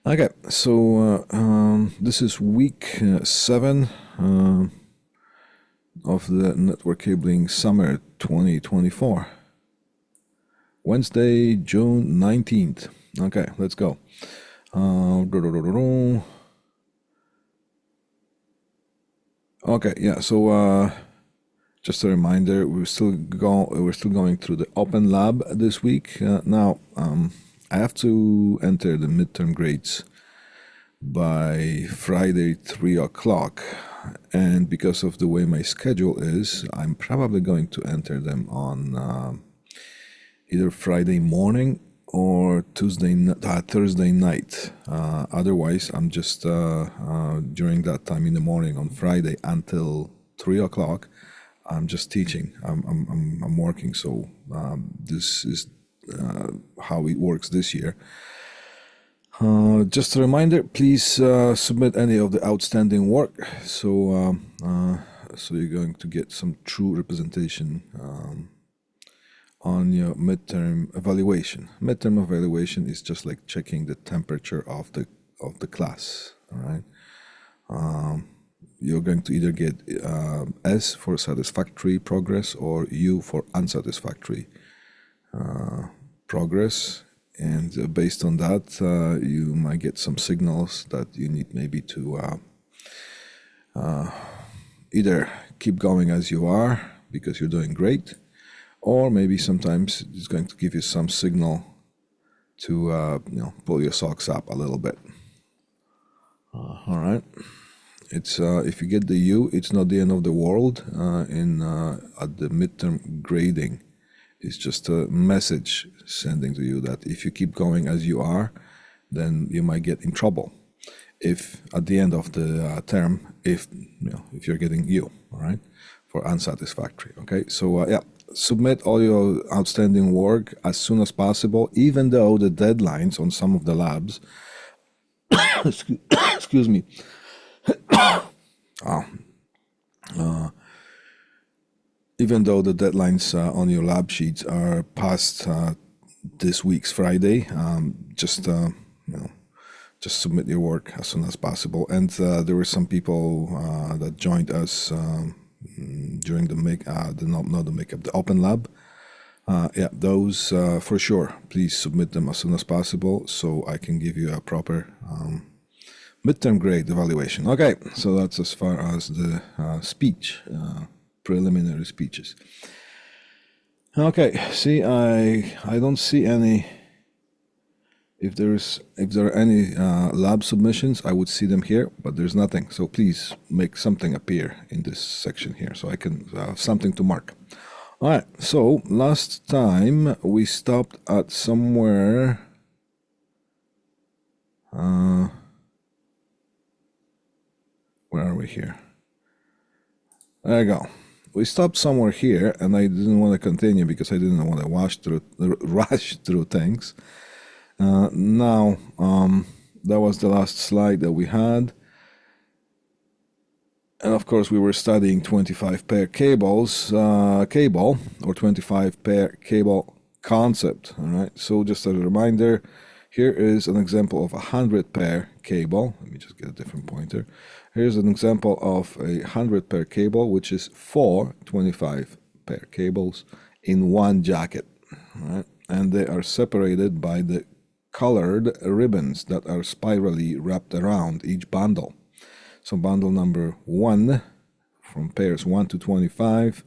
Okay, so this is week 7 of the Network Cabling Summer 2024. Wednesday, June 19th. Okay, let's go. Okay, yeah, so just a reminder, we're still going through the Open Lab this week. Now, I have to enter the midterm grades by Friday 3 o'clock, and because of the way my schedule is, I'm probably going to enter them on either Friday morning or Thursday night. Otherwise, I'm just during that time in the morning on Friday until 3 o'clock, I'm just teaching. I'm working. So this is how it works this year. Just a reminder, please submit any of the outstanding work. So you're going to get some true representation on your midterm evaluation. Midterm evaluation is just like checking the temperature of the class. All right. You're going to either get S for satisfactory progress or U for unsatisfactory progress. And based on that, you might get some signals that you need maybe to either keep going as you are because you're doing great, or maybe sometimes it's going to give you some signal to pull your socks up a little bit. All right. It's if you get the U, it's not the end of the world. At the midterm grading, it's just a message sending to you that if you keep going as you are, then you might get in trouble. If at the end of the term, if you're getting U, all right, for unsatisfactory. Okay, so yeah, submit all your outstanding work as soon as possible, even though the deadlines on some of the labs. excuse me. Even though the deadlines on your lab sheets are past this week's Friday, just submit your work as soon as possible. And there were some people that joined us during the Open Lab. Yeah, those for sure. Please submit them as soon as possible so I can give you a proper midterm grade evaluation. Okay, so that's as far as the speech. Preliminary speeches. Okay, see, I don't see any. If there are any lab submissions, I would see them here, but there's nothing. So please make something appear in this section here so I can have something to mark. All right, so last time we stopped at somewhere. Where are we here? There you go. We stopped somewhere here, and I didn't want to continue because I didn't want to rush through things. Now, that was the last slide that we had. And of course, we were studying 25 pair cable or 25 pair cable concept. All right. So just as a reminder, here is an example of a 100 pair cable. Let me just get a different pointer. Here's an example of a 100 pair cable, which is 4 25 pair cables in one jacket. All right. And they are separated by the colored ribbons that are spirally wrapped around each bundle. So bundle number 1 from pairs 1 to 25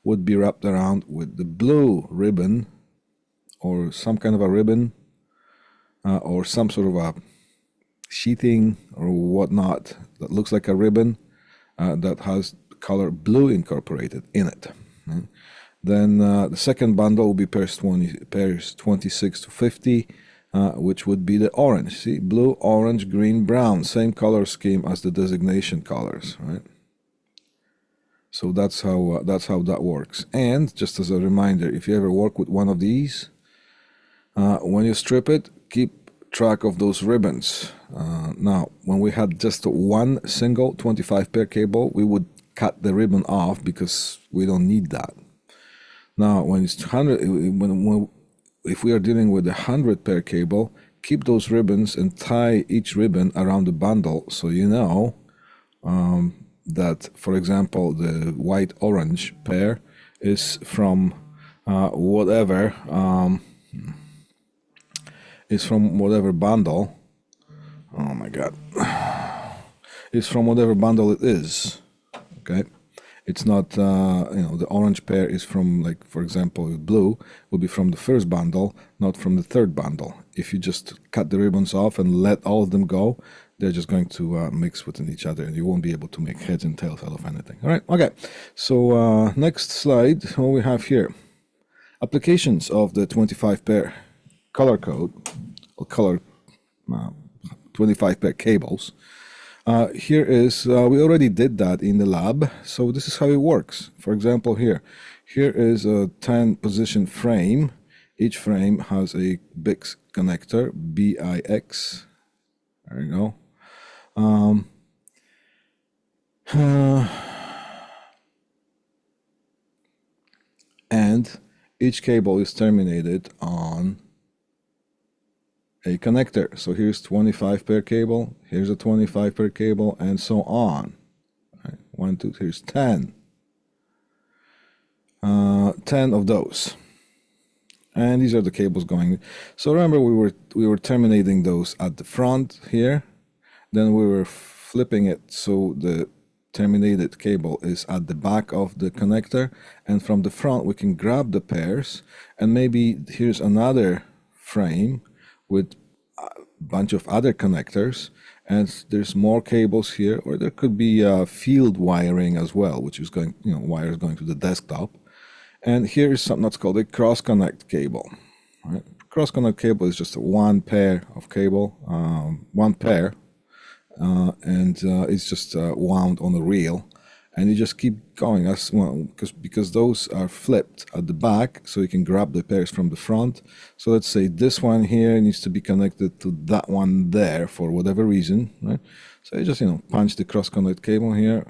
would be wrapped around with the blue ribbon or some kind of a ribbon or some sort of a sheathing or whatnot that looks like a ribbon that has the color blue incorporated in it. Then the second bundle will be pairs 26 to 50, which would be the orange. See, blue, orange, green, brown, same color scheme as the designation colors, right? So that's how that works. And just as a reminder, if you ever work with one of these, when you strip it, keep track of those ribbons. Now, when we had just one single 25 pair cable, we would cut the ribbon off because we don't need that. Now, when it's 100, if we are dealing with a 100 pair cable, keep those ribbons and tie each ribbon around the bundle, so you know that, for example, the white-orange pair is from whatever bundle. Oh my God, is from whatever bundle it is. Okay, it's not the orange pair is from, like, for example, blue will be from the first bundle, not from the third bundle. If you just cut the ribbons off and let all of them go, they're just going to mix within each other, and you won't be able to make heads and tails out of anything. All right, okay. So next slide, what we have here: applications of the 25 pair color code, or color 25 pair cables. Here is, we already did that in the lab, so this is how it works. For example, here is a 10 position frame. Each frame has a BIX connector, BIX. There you go. And each cable is terminated on a connector. So here's 25 pair cable, here's a 25 pair cable, and so on. Right. 1, 2, here's 10. 10 of those. And these are the cables going. So remember, we were terminating those at the front here. Then we were flipping it so the terminated cable is at the back of the connector, and from the front we can grab the pairs, and maybe here's another frame with a bunch of other connectors, and there's more cables here, or there could be field wiring as well, which is going, wires going to the desktop. And here is something that's called a cross-connect cable. Right? Cross-connect cable is just one pair of cable, one pair, and it's just wound on a reel, and you just keep going as well, because those are flipped at the back, so you can grab the pairs from the front. So let's say this one here needs to be connected to that one there for whatever reason, right? So you just punch the cross-connect cable here,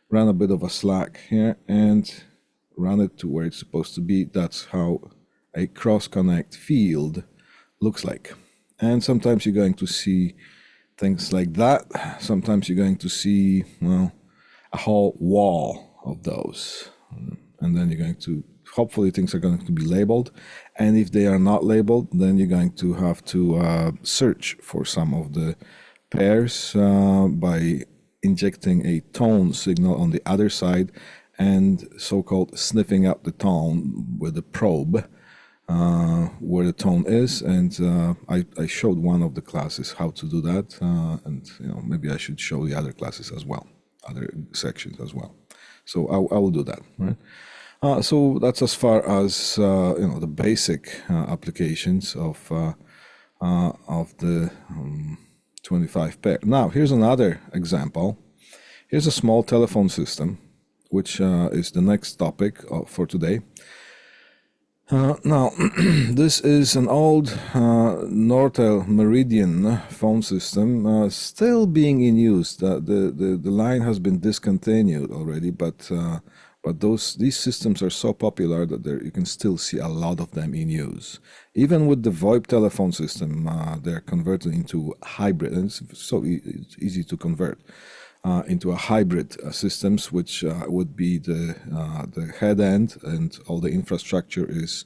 run a bit of a slack here, and run it to where it's supposed to be. That's how a cross-connect field looks like. And sometimes you're going to see things like that. Sometimes you're going to see, well, a whole wall of those. And then you're going to, hopefully things are going to be labeled. And if they are not labeled, then you're going to have to search for some of the pairs by injecting a tone signal on the other side and so-called sniffing up the tone with a probe where the tone is. And I showed one of the classes how to do that, and maybe I should show the other classes as well, other sections as well. So I will do that, right? So that's as far as the basic applications of the 25 pair. Now here's another example. Here's a small telephone system, which is the next topic for today. Now, this is an old Nortel Meridian phone system, still being in use. The line has been discontinued already, but these systems are so popular that you can still see a lot of them in use. Even with the VoIP telephone system, they're converted into hybrid, and it's so easy to convert into a hybrid systems, which would be the head end, and all the infrastructure is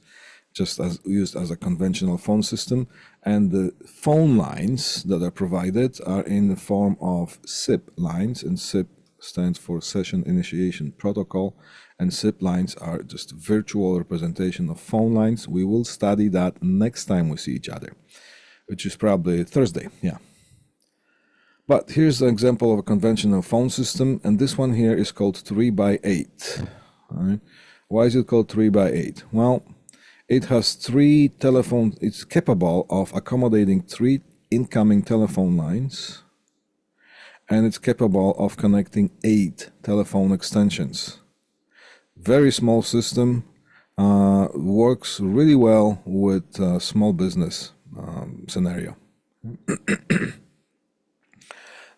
just used as a conventional phone system, and the phone lines that are provided are in the form of SIP lines, and SIP stands for Session Initiation Protocol, and SIP lines are just virtual representation of phone lines. We will study that next time we see each other, which is probably Thursday, yeah. But here's an example of a conventional phone system, and this one here is called 3x8. All right. Why is it called 3x8? Well, it has three telephone, it's capable of accommodating 3 incoming telephone lines, and it's capable of connecting 8 telephone extensions. Very small system, works really well with small business scenario.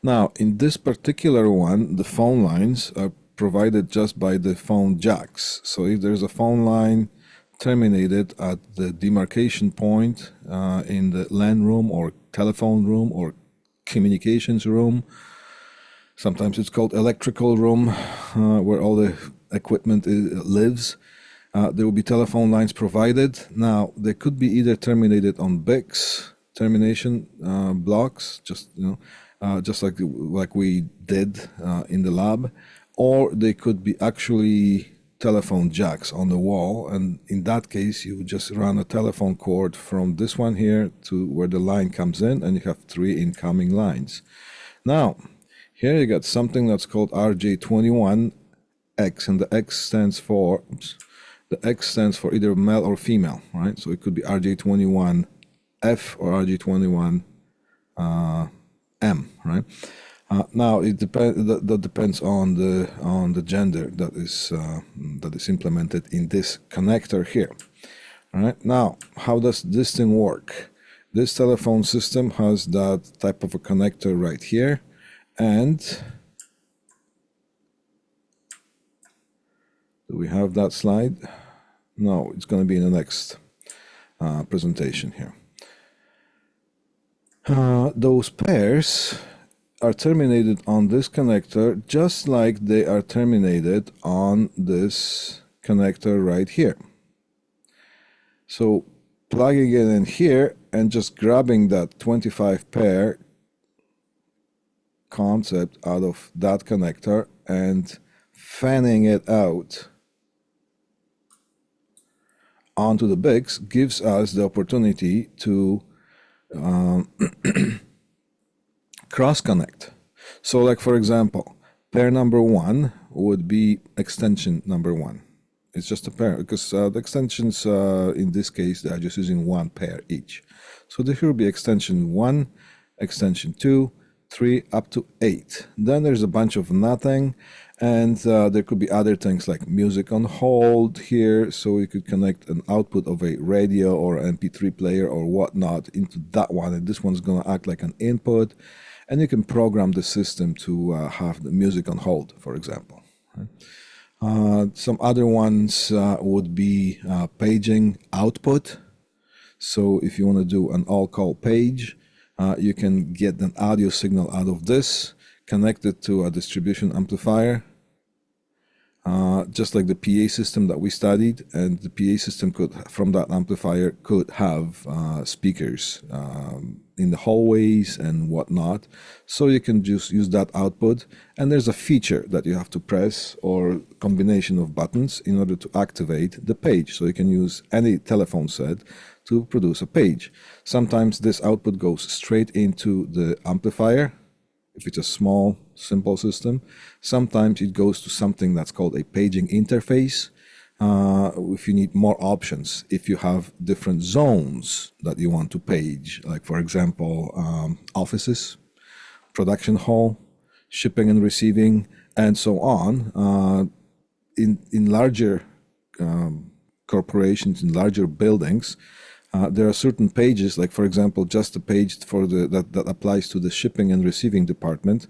Now, in this particular one, the phone lines are provided just by the phone jacks. So if there's a phone line terminated at the demarcation point in the LAN room or telephone room or communications room. Sometimes it's called electrical room, where all the equipment lives. There will be telephone lines provided. Now, they could be either terminated on BICS termination blocks, just like we did in the lab, or they could be actually telephone jacks on the wall, and in that case you would just run a telephone cord from this one here to where the line comes in, and you have 3 incoming lines. Now, here you got something that's called RJ21X, and the X stands for either male or female, right? So it could be RJ21F or RJ21M, right? Now it that depends on the gender that is implemented in this connector here. All right. Now, how does this thing work? This telephone system has that type of a connector right here, and do we have that slide? No, it's going to be in the next presentation here. Those pairs are terminated on this connector just like they are terminated on this connector right here. So plugging it in here and just grabbing that 25 pair concept out of that connector and fanning it out onto the BICS gives us the opportunity to cross connect. So like, for example, pair number 1 would be extension number 1. It's just a pair because the extensions in this case, they are just using 1 pair each. So there will be extension 1, extension 2, 3 up to 8. Then there's a bunch of nothing, and there could be other things like music on hold here, so you could connect an output of a radio or MP3 player or whatnot into that one, and this one's going to act like an input, and you can program the system to have the music on hold, for example. Some other ones would be paging output. So if you want to do an all-call page, you can get an audio signal out of this, connect it to a distribution amplifier, just like the PA system that we studied, and the PA system could, from that amplifier, could have speakers in the hallways and whatnot. So you can just use that output, and there's a feature that you have to press or combination of buttons in order to activate the page. So you can use any telephone set to produce a page. Sometimes this output goes straight into the amplifier if it's a small, simple system. Sometimes it goes to something that's called a paging interface. If you need more options, if you have different zones that you want to page, like for example, offices, production hall, shipping and receiving, and so on. In larger corporations, in larger buildings, there are certain pages, like for example, just a page for that applies to the shipping and receiving department.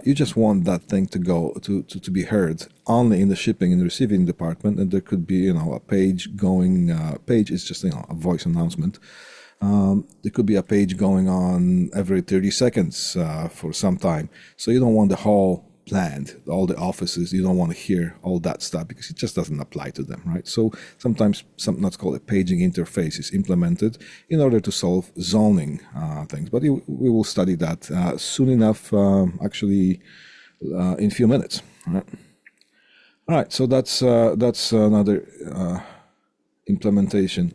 You just want that thing to go to be heard only in the shipping and receiving department, and there could be a page going. Page is just a voice announcement. There could be a page going on every 30 seconds for some time. So you don't want the whole plant, all the offices, you don't want to hear all that stuff because it just doesn't apply to them, right? So sometimes something that's called a paging interface is implemented in order to solve zoning things. But we will study that soon enough, actually in a few minutes. All right, so that's another implementation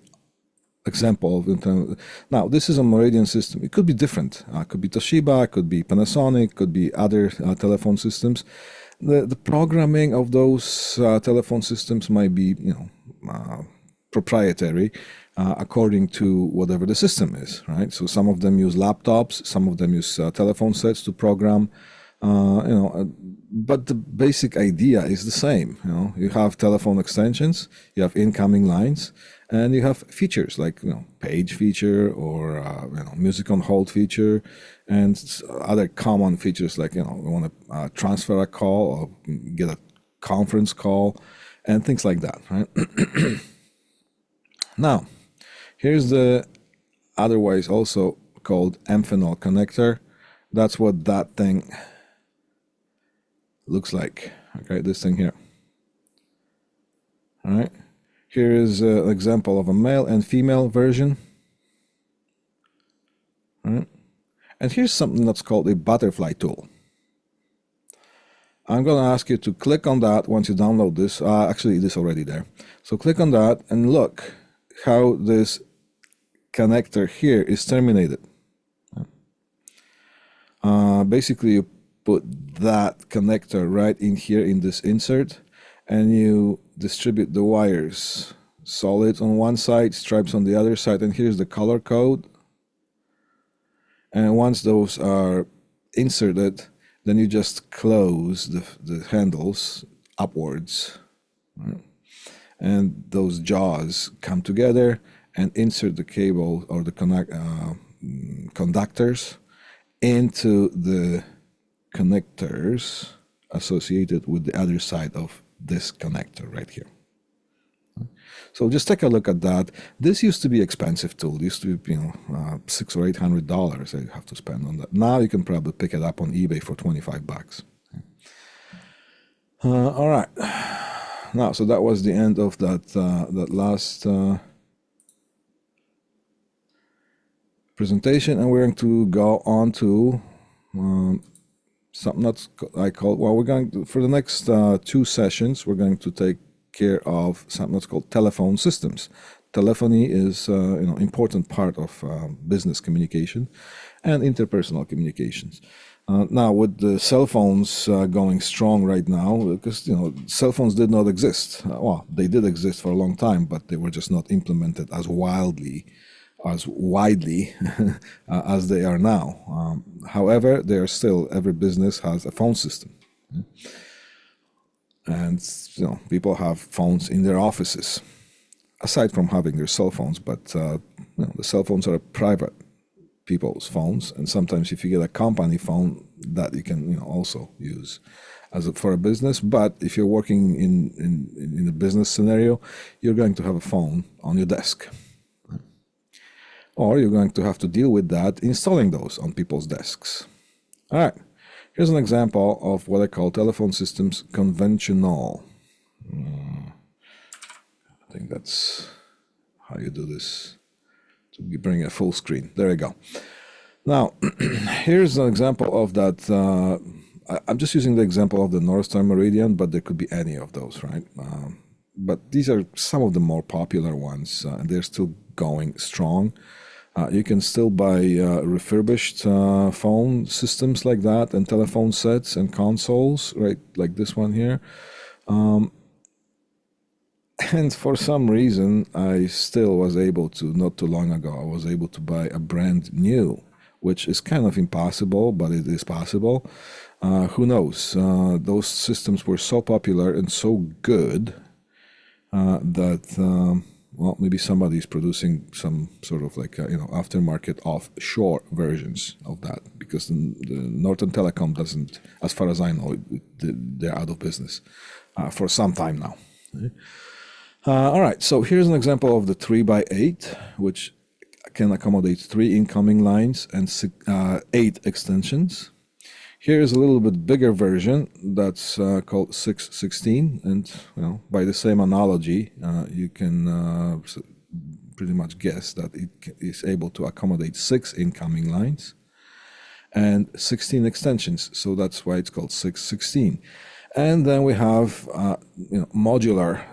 example of now this is a Meridian system. It could be different. Could be Toshiba, could be Panasonic, could be other telephone systems. The programming of those telephone systems might be proprietary according to whatever the system is, right? So some of them use laptops, some of them use telephone sets to program. But the basic idea is the same. You have telephone extensions, you have incoming lines, and you have features like page feature or music on hold feature, and other common features like we want to transfer a call or get a conference call and things like that, right? Now, here's the otherwise also called amphenol connector. That's what that thing looks like. Okay, this thing here. All right. Here is an example of a male and female version. All right. And here's something that's called a butterfly tool. I'm going to ask you to click on that once you download this. Actually, it is already there. So click on that and look how this connector here is terminated. Basically, you put that connector right in here in this insert, and you distribute the wires. Solid on one side, stripes on the other side, and here's the color code. And once those are inserted, then you just close the handles upwards, right? And those jaws come together and insert the cable or the conductors into the connectors associated with the other side of this connector right here. So just take a look at that. This used to be expensive tool. It used to be, $600 or $800 that you have to spend on that. Now you can probably pick it up on eBay for 25 bucks. All right. Now, so that was the end of that last presentation, and we're going to go on to something that's I call, well, we're going to, for the next 2 sessions, we're going to take care of something that's called telephone systems. Telephony is important part of business communication and interpersonal communications. Now, with the cell phones going strong right now, because cell phones did not exist. Well, they did exist for a long time, but they were just not implemented as widely as they are now. However, they are still, every business has a phone system. And people have phones in their offices, aside from having their cell phones. But the cell phones are private people's phones, and sometimes if you get a company phone, that you can also use for a business. But if you're working in a business scenario, you're going to have a phone on your desk, or you're going to have to deal with that installing those on people's desks. All right. Here's an example of what I call telephone systems conventional. I think that's how you do this to bring a full screen. There you go. Now, here's an example of that. I'm just using the example of the North Star Meridian, but there could be any of those, right? But these are some of the more popular ones, and they're still going strong. You can still buy refurbished phone systems like that, and telephone sets and consoles, right, like this one here. And for some reason, I still was able to, not too long ago, I was able to buy a brand new, which is kind of impossible, but it is possible. Who knows? Those systems were so popular and so good that... well, maybe somebody's producing some sort of like aftermarket offshore versions of that, because the Northern Telecom doesn't, as far as I know, they're out of business for some time now. All right, so here's an example of the 3x8, which can accommodate 3 incoming lines and 8 extensions. Here's a little bit bigger version that's called 616, and by the same analogy, you can pretty much guess that it is able to accommodate 6 incoming lines and 16 extensions. So that's why it's called 616. And then we have modular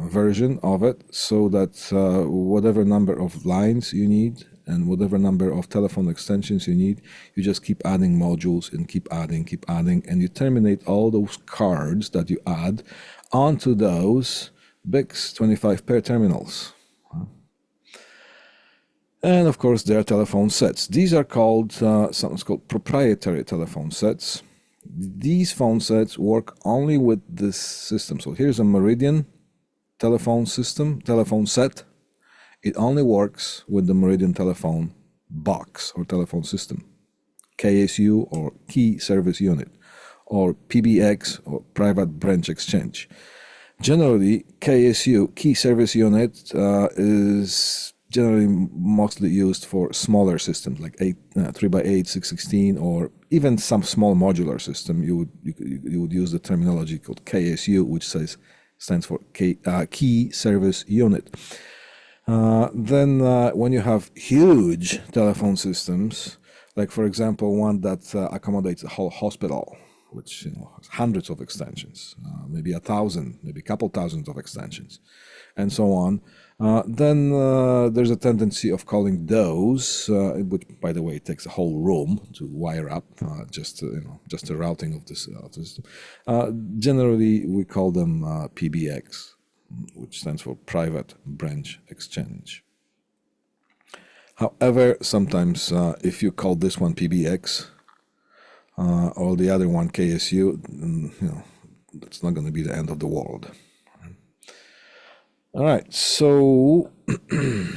version of it, so that whatever number of lines you need and whatever number of telephone extensions you need, you just keep adding modules and keep adding, and you terminate all those cards that you add onto those BICS 25 pair terminals. And of course, there are telephone sets. These are called something's called proprietary telephone sets. These phone sets work only with this system. So here's a Meridian telephone set. It only works with the Meridian telephone box or telephone system, KSU or Key Service Unit, or PBX or Private Branch Exchange. Generally, KSU, Key Service Unit, is generally mostly used for smaller systems like 3x8, 616, or even some small modular system. You would use the terminology called KSU, which stands for Key Service Unit. Then when you have huge telephone systems, like for example one that accommodates a whole hospital, which has hundreds of extensions, maybe 1,000, maybe a couple thousands of extensions, and so on. Then there's a tendency of calling those, which by the way takes a whole room to wire up, just the routing of this system. Generally, we call them PBX, which stands for Private Branch Exchange. However, sometimes if you call this one PBX or the other one KSU, that's not going to be the end of the world. All right, so we're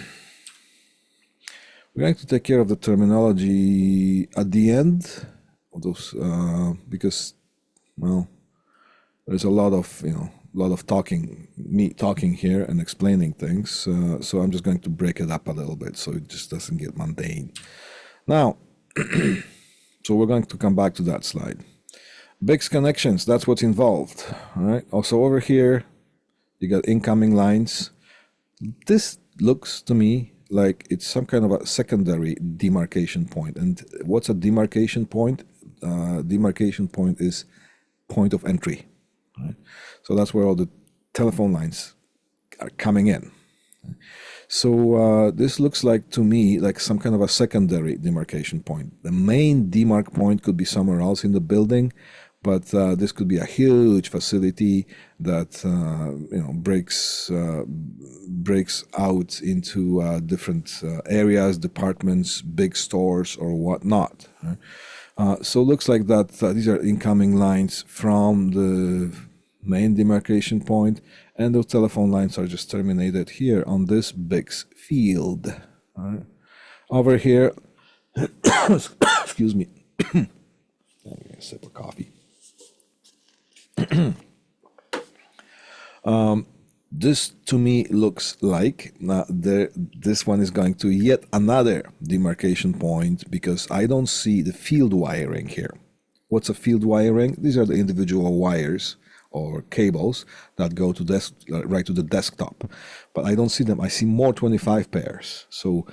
going to take care of the terminology at the end of those, because, well, there's a lot of talking, me talking here and explaining things. So I'm just going to break it up a little bit so it just doesn't get mundane. Now, so we're going to come back to that slide. BICS connections, that's what's involved. All right. Also over here, you got incoming lines. This looks to me like it's some kind of a secondary demarcation point. And what's a demarcation point? Demarcation point is point of entry. Right? So that's where all the telephone lines are coming in. So this looks like to me like some kind of a secondary demarcation point. The main demarc point could be somewhere else in the building, but this could be a huge facility that breaks out into different areas, departments, big stores, or whatnot. Right? So it looks like that these are incoming lines from the main demarcation point, and those telephone lines are just terminated here on this BICS field. Right? Over here, excuse me, I'm getting a sip of coffee. This to me looks like this one is going to yet another demarcation point, because I don't see the field wiring here. What's a field wiring? These are the individual wires or cables that go to right to the desktop, but I don't see them. I see more 25 pairs. So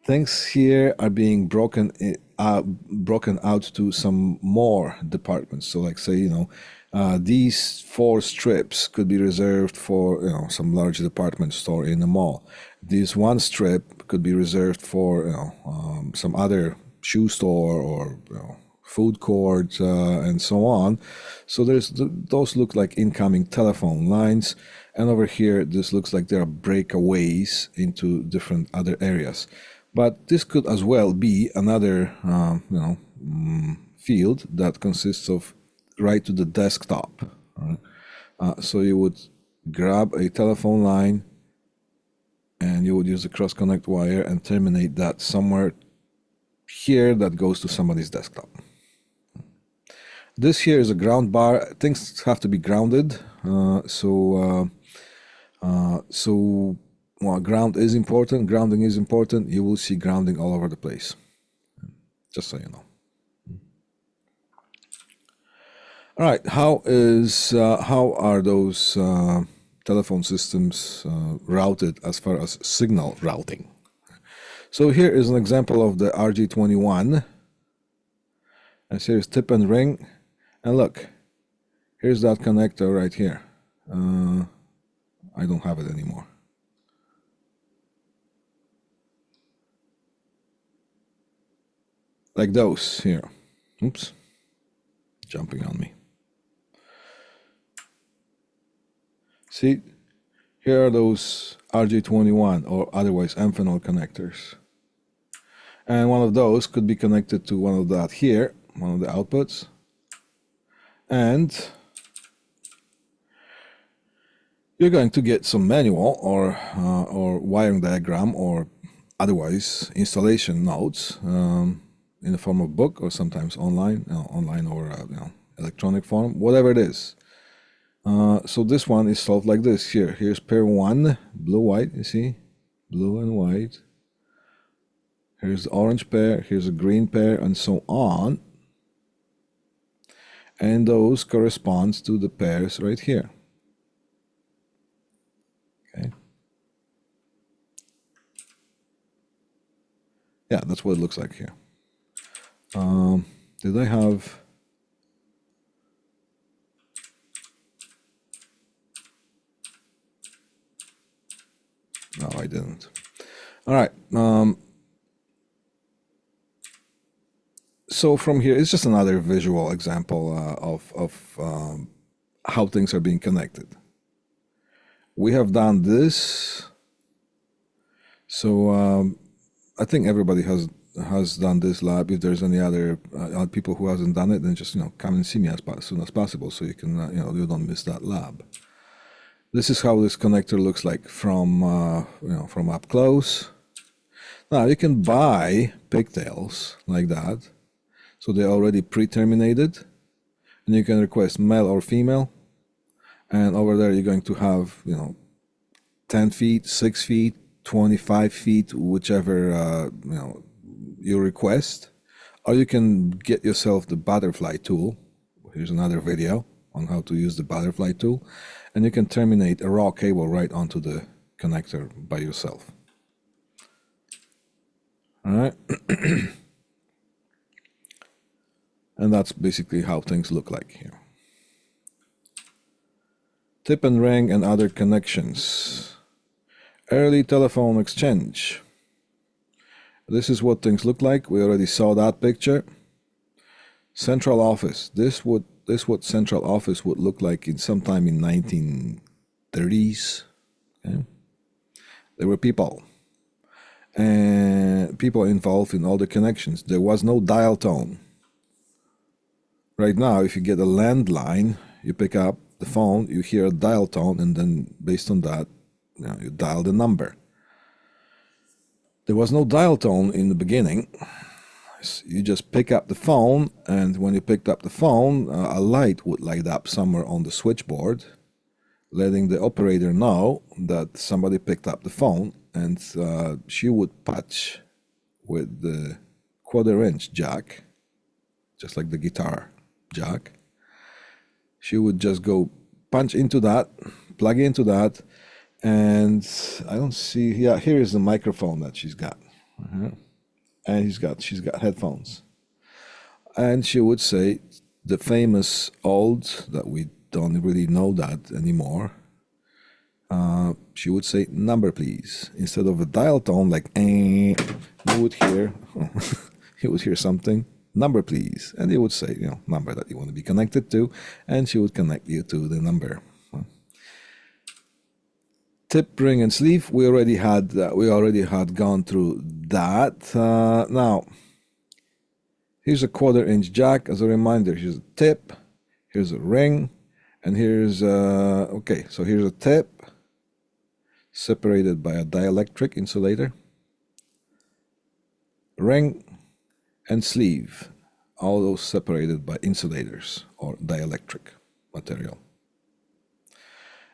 things here are being broken out to some more departments. So like say, these 4 strips could be reserved for some large department store in a mall. This one strip could be reserved for some other shoe store or food court and so on. So those look like incoming telephone lines, and over here this looks like there are breakaways into different other areas. But this could as well be another field that consists of right to the desktop. Right? So you would grab a telephone line and you would use the cross connect wire and terminate that somewhere here that goes to somebody's desktop. This here is a ground bar. Things have to be grounded. So ground is important. Grounding is important. You will see grounding all over the place. Just so you know. All right. How are those telephone systems routed as far as signal routing? So here is an example of the RG21. And here's tip and ring. And look, here's that connector right here. I don't have it anymore. Like those here. Oops. Jumping on me. See, here are those RG21 or otherwise Amphenol connectors. And one of those could be connected to one of that here, one of the outputs. And you're going to get some manual or wiring diagram or otherwise installation notes in the form of book or sometimes online or electronic form, whatever it is. So this one is solved like this. Here's pair 1, blue, white, you see? Blue and white. Here's the orange pair, here's a green pair, and so on. And those corresponds to the pairs right here. Okay. Yeah, that's what it looks like here. Did I have... No, I didn't. All right. So from here, it's just another visual example of how things are being connected. We have done this. So I think everybody has done this lab. If there's any other people who hasn't done it, then just come and see me as soon as possible, so you can you don't miss that lab. This is how this connector looks like from from up close. Now you can buy pigtails like that, so they're already pre-terminated, and you can request male or female. And over there you're going to have 10 feet, 6 feet, 25 feet, whichever you request. Or you can get yourself the butterfly tool. Here's another video on how to use the butterfly tool, and you can terminate a raw cable right onto the connector by yourself. All right. And that's basically how things look like here. Tip and ring and other connections. Early telephone exchange. This is what things look like. We already saw that picture. Central office. This what central office would look like in sometime in 1930s. Okay. There were people involved in all the connections. There was no dial tone. Right now, if you get a landline, you pick up the phone, you hear a dial tone, and then based on that, you dial the number. There was no dial tone in the beginning. You just pick up the phone, and when you picked up the phone, a light would light up somewhere on the switchboard, letting the operator know that somebody picked up the phone, and she would patch with the 1/4-inch jack, just like the guitar jack. She would just go punch into that, plug into that, and I don't see, yeah, here is the microphone that she's got. And she's got headphones. And she would say the famous old, that we don't really know that anymore, she would say number please. Instead of a dial tone like you would hear you would hear something, number please, and it would say number that you want to be connected to, and she would connect you to the number. Tip, ring, and sleeve. We already had gone through that. Now here's a 1/4-inch jack as a reminder. Here's a tip, here's a ring, and here's okay, so here's a tip separated by a dielectric insulator, ring, and sleeve, all those separated by insulators or dielectric material.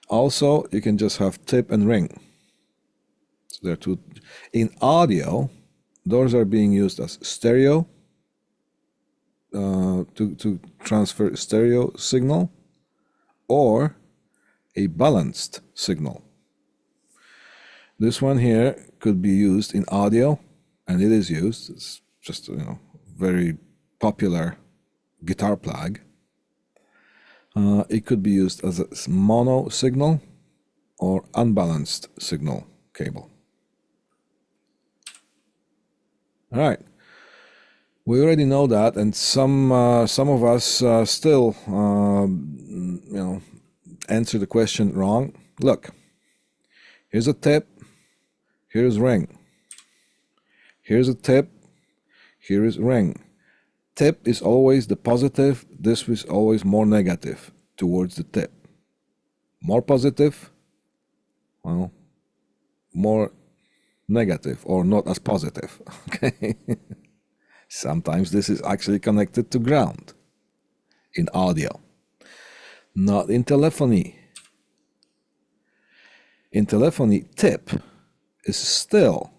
Also, you can just have tip and ring. So there are two. In audio, those are being used as stereo, to transfer stereo signal, or a balanced signal. This one here could be used in audio, and it is used. It's just very popular guitar plug. It could be used as a mono signal or unbalanced signal cable. All right, we already know that, and some of us still answer the question wrong. Look, here's a tip, here's ring. Here's a tip, here is ring. Tip is always the positive, this is always more negative towards the tip. More positive, well, more negative, or not as positive, okay? Sometimes this is actually connected to ground in audio. not in telephony. In telephony, tip is still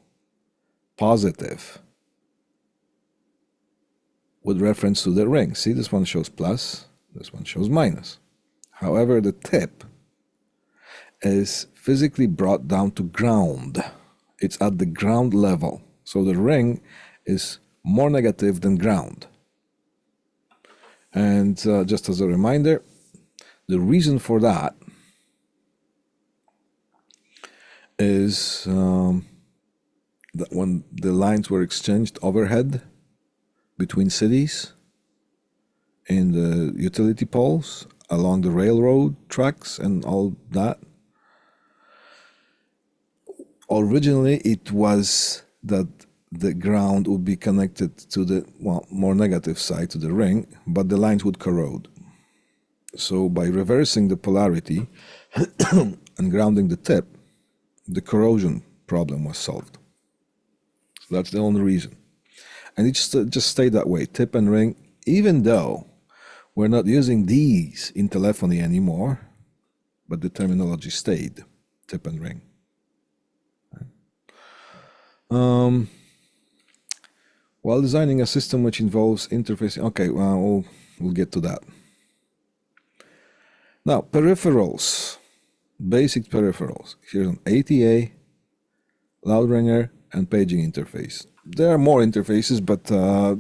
positive with reference to the ring. See, this one shows plus, this one shows minus. However, the tip is physically brought down to ground. It's at the ground level. So the ring is more negative than ground. And just as a reminder, the reason for that is that when the lines were exchanged overhead between cities in the utility poles along the railroad tracks and all that, originally it was that the ground would be connected to the more negative side, to the ring, but the lines would corrode. So by reversing the polarity and grounding the tip, the corrosion problem was solved. So that's the only reason. And it just stayed that way, tip and ring, even though we're not using these in telephony anymore, but the terminology stayed, tip and ring. While designing a system which involves interfacing, okay, well, we'll get to that. Now, peripherals, basic peripherals. Here's an ATA, loud ringer, and paging interface. There are more interfaces, but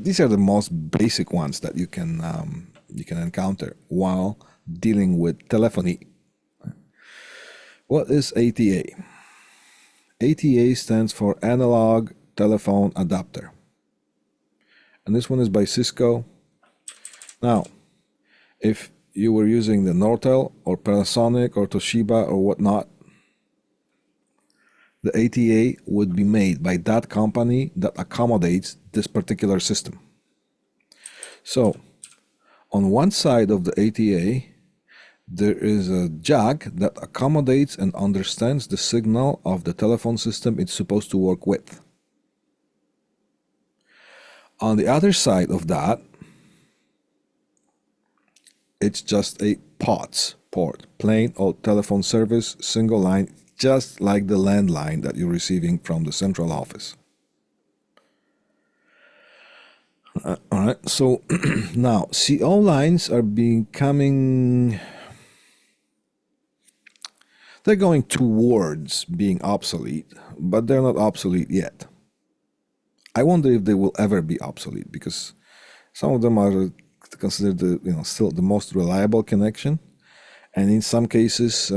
these are the most basic ones that you can encounter while dealing with telephony. What is ATA? ATA stands for Analog Telephone Adapter. And this one is by Cisco. Now, if you were using the Nortel or Panasonic or Toshiba or whatnot, the ATA would be made by that company that accommodates this particular system. So, on one side of the ATA, there is a jack that accommodates and understands the signal of the telephone system it's supposed to work with. On the other side of that, it's just a POTS port, plain old telephone service, single line, just like the landline that you're receiving from the central office. All right, so now CO lines are becoming, they're going towards being obsolete, but they're not obsolete yet. I wonder if they will ever be obsolete, because some of them are considered the, still the most reliable connection, and in some cases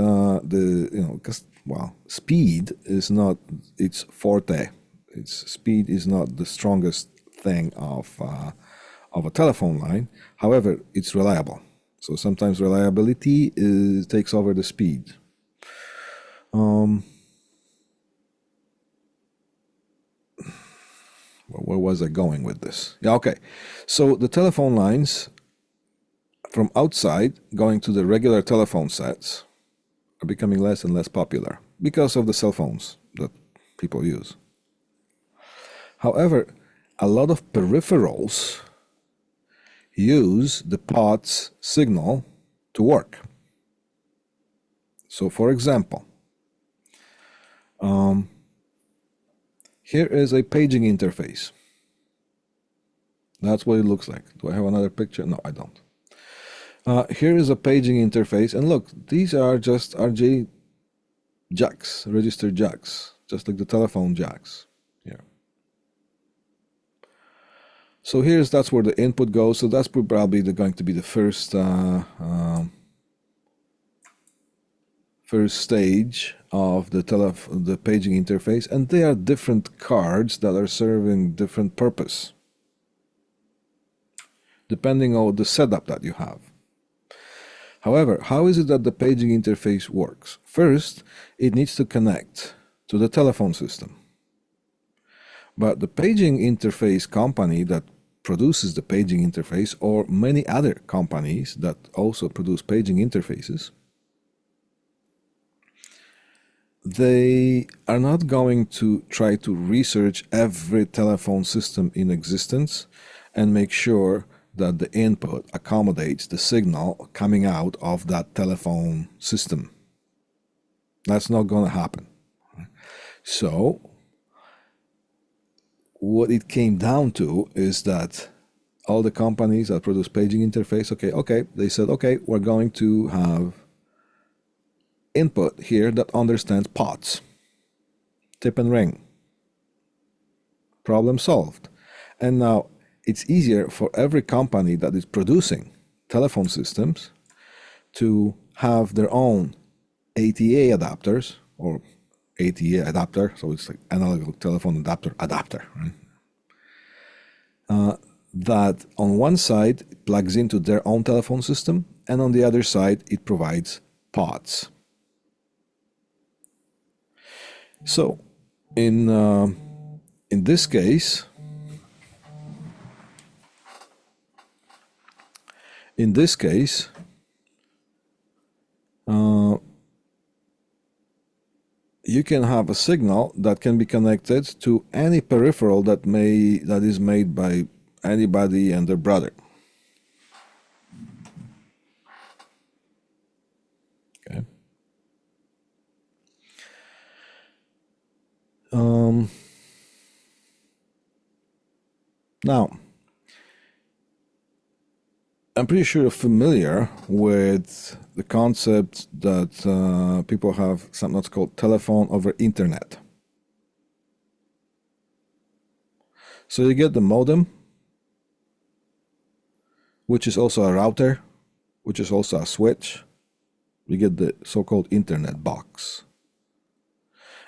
speed is not its forte. Speed is not the strongest thing of a telephone line. However, it's reliable. So sometimes reliability takes over the speed. Where was I going with this? Yeah, okay. So the telephone lines from outside going to the regular telephone sets are becoming less and less popular because of the cell phones that people use. However, a lot of peripherals use the POTS signal to work. So for example, here is a paging interface. That's what it looks like. Do I have another picture? No, I don't. Here is a paging interface, and look, these are just RJ jacks, registered jacks, just like the telephone jacks here. So that's where the input goes. So that's probably going to be the first stage of the paging interface, and they are different cards that are serving different purpose depending on the setup that you have. However, how is it that the paging interface works? First, it needs to connect to the telephone system. But the paging interface company that produces the paging interface, or many other companies that also produce paging interfaces, they are not going to try to research every telephone system in existence and make sure that the input accommodates the signal coming out of that telephone system. That's not going to happen. So what it came down to is that all the companies that produce paging interface, they said, okay, we're going to have input here that understands POTS. Tip and ring. Problem solved. And now it's easier for every company that is producing telephone systems to have their own ATA adapters, or ATA adapter, so it's like analog telephone adapter, right? That on one side it plugs into their own telephone system, and on the other side it provides POTS. So in this case, you can have a signal that can be connected to any peripheral that is made by anybody and their brother. Okay. Now, I'm pretty sure you're familiar with the concept that people have something that's called telephone over internet. So you get the modem, which is also a router, which is also a switch. You get the so-called internet box.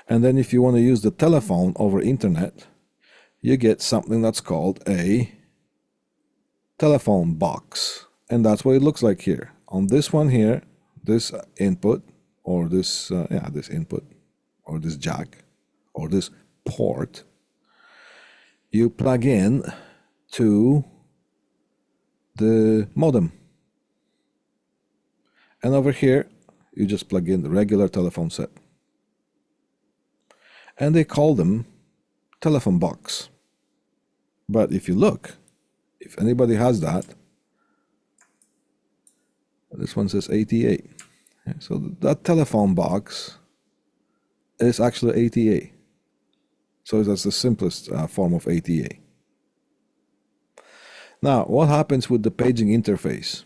And then if you want to use the telephone over internet, you get something that's called a telephone box. And that's what it looks like here. On this one here, this input, or this input, or this jack, or this port, you plug in to the modem. And over here, you just plug in the regular telephone set. And they call them telephone box. But if you look, if anybody has that, this one says ATA. So that telephone box is actually ATA. So that's the simplest form of ATA. Now, what happens with the paging interface?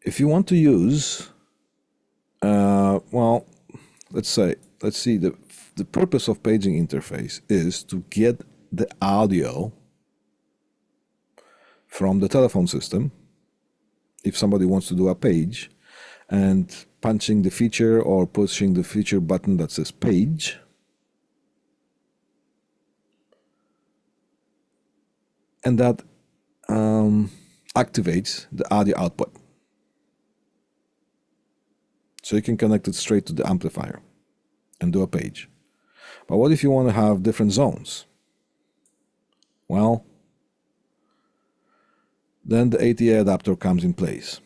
If you want to use, well, let's see, the purpose of paging interface is to get the audio from the telephone system, if somebody wants to do a page, and punching the feature or pushing the feature button that says page, and that activates the audio output. So you can connect it straight to the amplifier and do a page. But what if you want to have different zones? Well, then the ATA adapter comes in place.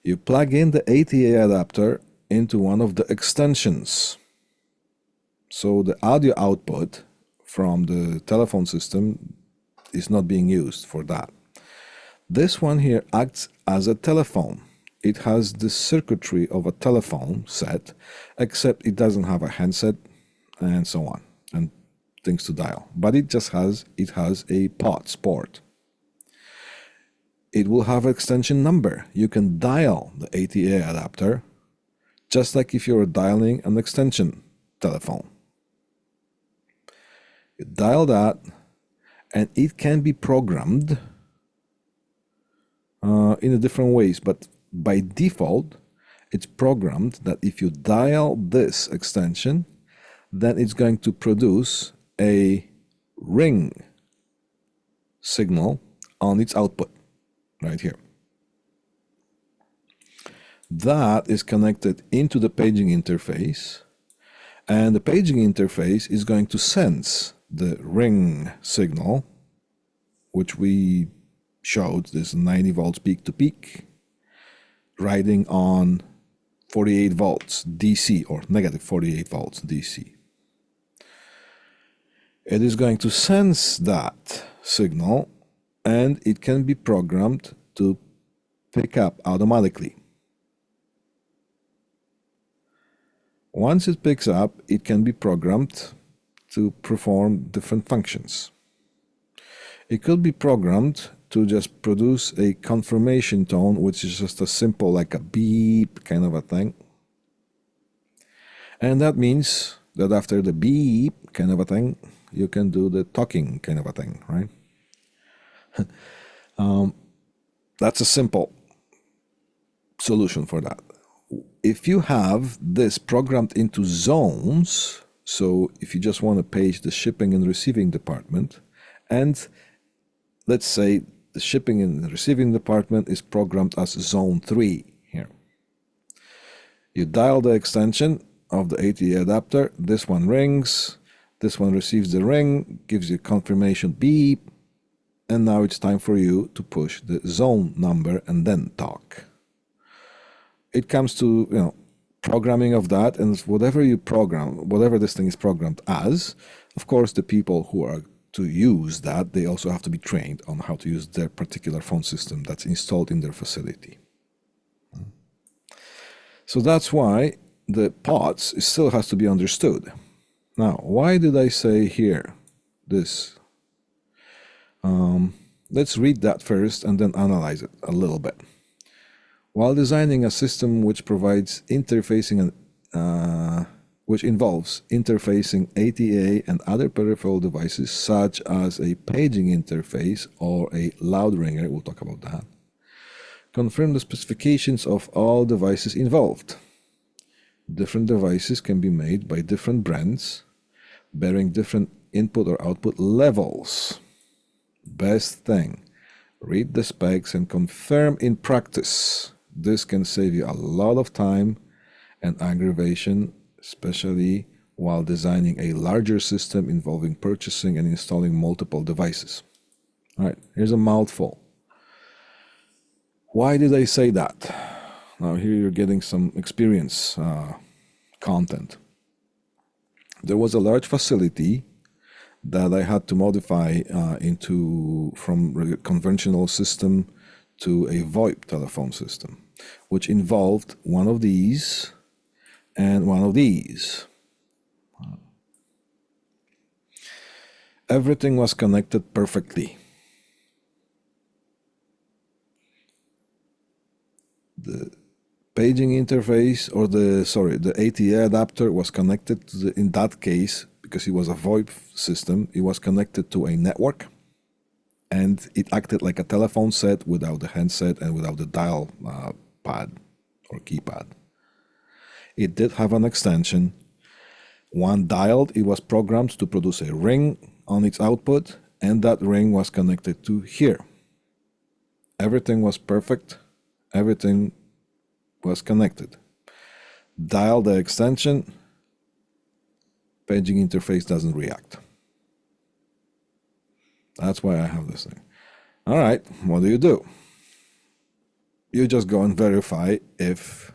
You plug in the ATA adapter into one of the extensions. So the audio output from the telephone system is not being used for that. This one here acts as a telephone. It has the circuitry of a telephone set, except it doesn't have a handset and so on, and things to dial. But it has a POTS port. It will have an extension number. You can dial the ATA adapter just like if you were dialing an extension telephone. You dial that, and it can be programmed in different ways, but by default, it's programmed that if you dial this extension, then it's going to produce a ring signal on its output right here. That is connected into the paging interface, and the paging interface is going to sense the ring signal, which we showed, this 90 volts peak to peak, riding on 48 volts DC, or negative 48 volts DC. It is going to sense that signal, and it can be programmed to pick up automatically. Once it picks up, it can be programmed to perform different functions. It could be programmed to just produce a confirmation tone, which is just a simple, like a beep kind of a thing. And that means that after the beep kind of a thing, you can do the talking kind of a thing, right? That's a simple solution for that. If you have this programmed into zones, so if you just want to page the shipping and receiving department, and let's say the shipping and receiving department is programmed as zone 3 here. You dial the extension of the ATA adapter, this one rings, this one receives the ring, gives you confirmation beep, and now it's time for you to push the zone number and then talk. It comes to, programming of that, and whatever you program, whatever this thing is programmed as, of course, the people who are to use that, they also have to be trained on how to use their particular phone system that's installed in their facility. So that's why the POTS still has to be understood. Now, why did I say here this? Let's read that first and then analyze it a little bit. While designing a system which provides interfacing and which involves interfacing ATA and other peripheral devices such as a paging interface or a loud ringer, we'll talk about that. Confirm the specifications of all devices involved. Different devices can be made by different brands, bearing different input or output levels. Best thing, read the specs and confirm in practice. This can save you a lot of time and aggravation, especially while designing a larger system involving purchasing and installing multiple devices. All right, here's a mouthful. Why did I say that? Now here you're getting some experience content. There was a large facility that I had to modify from a conventional system to a VoIP telephone system, which involved one of these and one of these. Everything was connected perfectly. The paging interface, or the ATA adapter was connected to in that case, because it was a VoIP system, it was connected to a network, and it acted like a telephone set without the handset and without the dial pad or keypad. It did have an extension. One dialed, it was programmed to produce a ring on its output, and that ring was connected to here. Everything was perfect. Everything was connected. Dial the extension, paging interface doesn't react. That's why I have this thing. All right, what do? You just go and verify if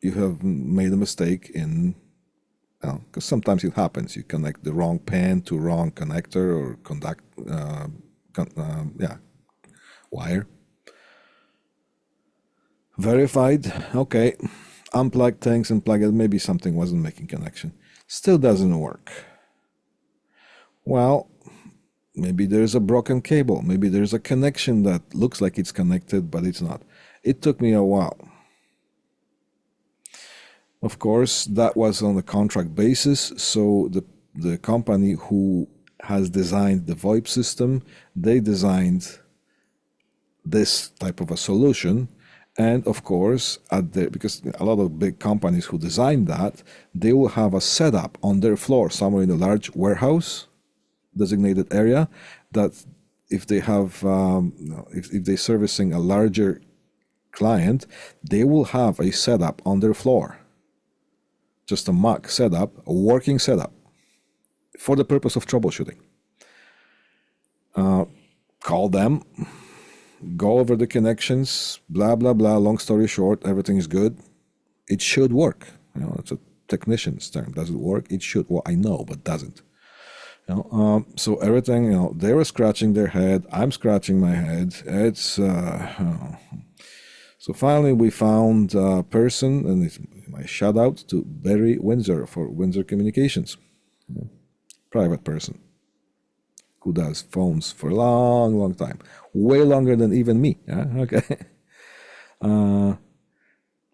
you have made a mistake in, because sometimes it happens. You connect the wrong pin to wrong connector or wire. Verified, okay. Unplug things and plug it. Maybe something wasn't making connection. Still doesn't work. Well, maybe there's a broken cable. Maybe there's a connection that looks like it's connected, but it's not. It took me a while. Of course, that was on a contract basis. So the company who has designed the VoIP system, they designed this type of a solution. And of course, because a lot of big companies who design that, they will have a setup on their floor somewhere in a large warehouse designated area, that if they have, if they're servicing a larger client, they will have a setup on their floor, just a mock setup, a working setup for the purpose of troubleshooting. Call them. Go over the connections, blah, blah, blah. Long story short, everything is good. It should work. It's a technician's term. Does it work? It should. Well, I know, but doesn't. So everything, they were scratching their head. I'm scratching my head. So finally we found a person, and it's my shout out to Barry Windsor for Windsor Communications, private person who does phones for a long, long time, way longer than even me. Okay.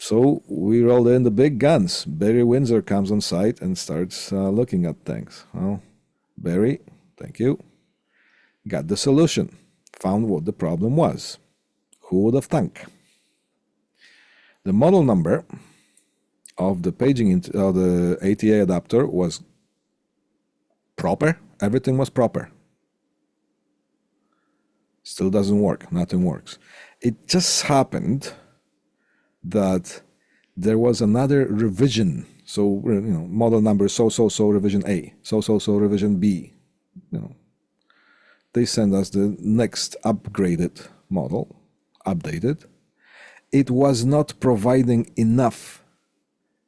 So we rolled in the big guns. Barry Windsor comes on site and starts looking at things. Well, Barry, thank you. Got the solution. Found what the problem was. Who would have thunk? The model number of the the ATA adapter was proper. Everything was proper. Still doesn't work. Nothing works. It just happened that there was another revision. So, model number so revision A, so revision B. They send us the next upgraded model, updated. It was not providing enough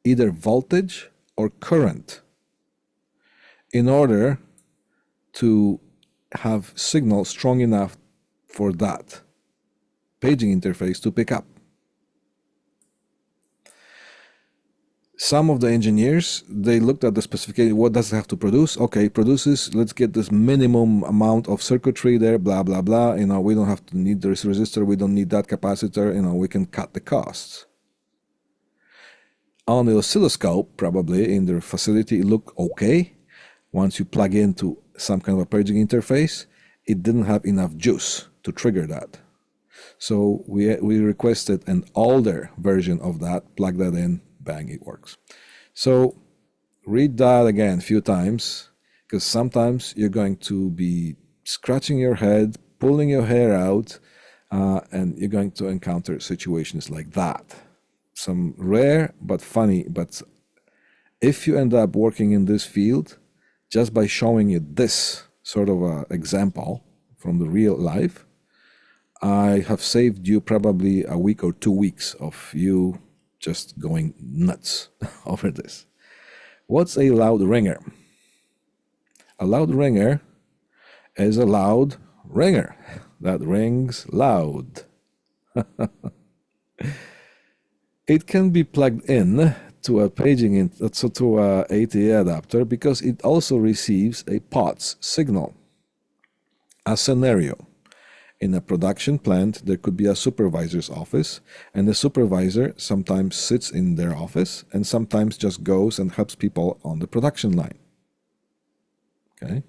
either voltage or current in order to have signal strong enough for that paging interface to pick up. Some of the engineers, they looked at the specification. What does it have to produce? Okay, it produces, let's get this minimum amount of circuitry there, blah, blah, blah. We don't have to need this resistor. We don't need that capacitor. We can cut the costs. On the oscilloscope, probably in the facility, it looked okay. Once you plug into some kind of a paging interface, it didn't have enough juice to trigger that. So we requested an older version of that, plug that in, bang, it works. So read that again a few times, because sometimes you're going to be scratching your head, pulling your hair out, and you're going to encounter situations like that. Some rare but funny, but if you end up working in this field, just by showing you this sort of a example from the real life, I have saved you probably a week or 2 weeks of you just going nuts over this. What's a loud ringer? A loud ringer is a loud ringer that rings loud. It can be plugged in to a to a ATA adapter because it also receives a POTS signal. A scenario. In a production plant, there could be a supervisor's office, and the supervisor sometimes sits in their office and sometimes just goes and helps people on the production line. Okay?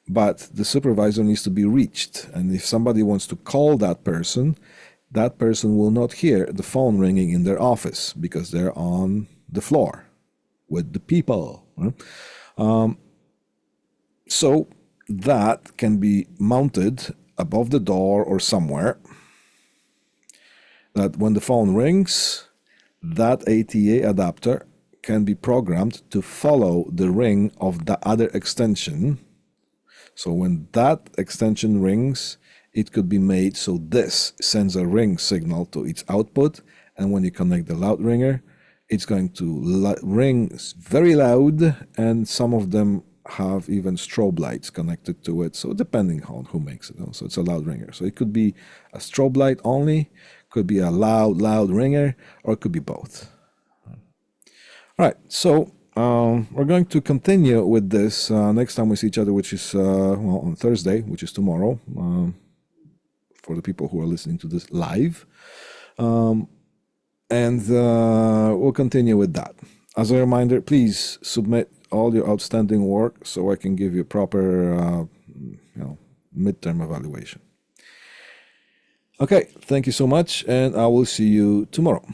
But the supervisor needs to be reached, and if somebody wants to call that person will not hear the phone ringing in their office because they're on the floor with the people. So that can be mounted above the door or somewhere, that when the phone rings, that ATA adapter can be programmed to follow the ring of the other extension. So when that extension rings, it could be made so this sends a ring signal to its output, and when you connect the loud ringer, it's going to ring very loud, and some of them have even strobe lights connected to it. So depending on who makes it, so it's a loud ringer. So it could be a strobe light only, could be a loud ringer, or it could be both. All right, so we're going to continue with this next time we see each other, which is on Thursday, which is tomorrow, for the people who are listening to this live. And we'll continue with that. As a reminder, please submit all your outstanding work so I can give you a proper midterm evaluation. Okay, thank you so much, and I will see you tomorrow.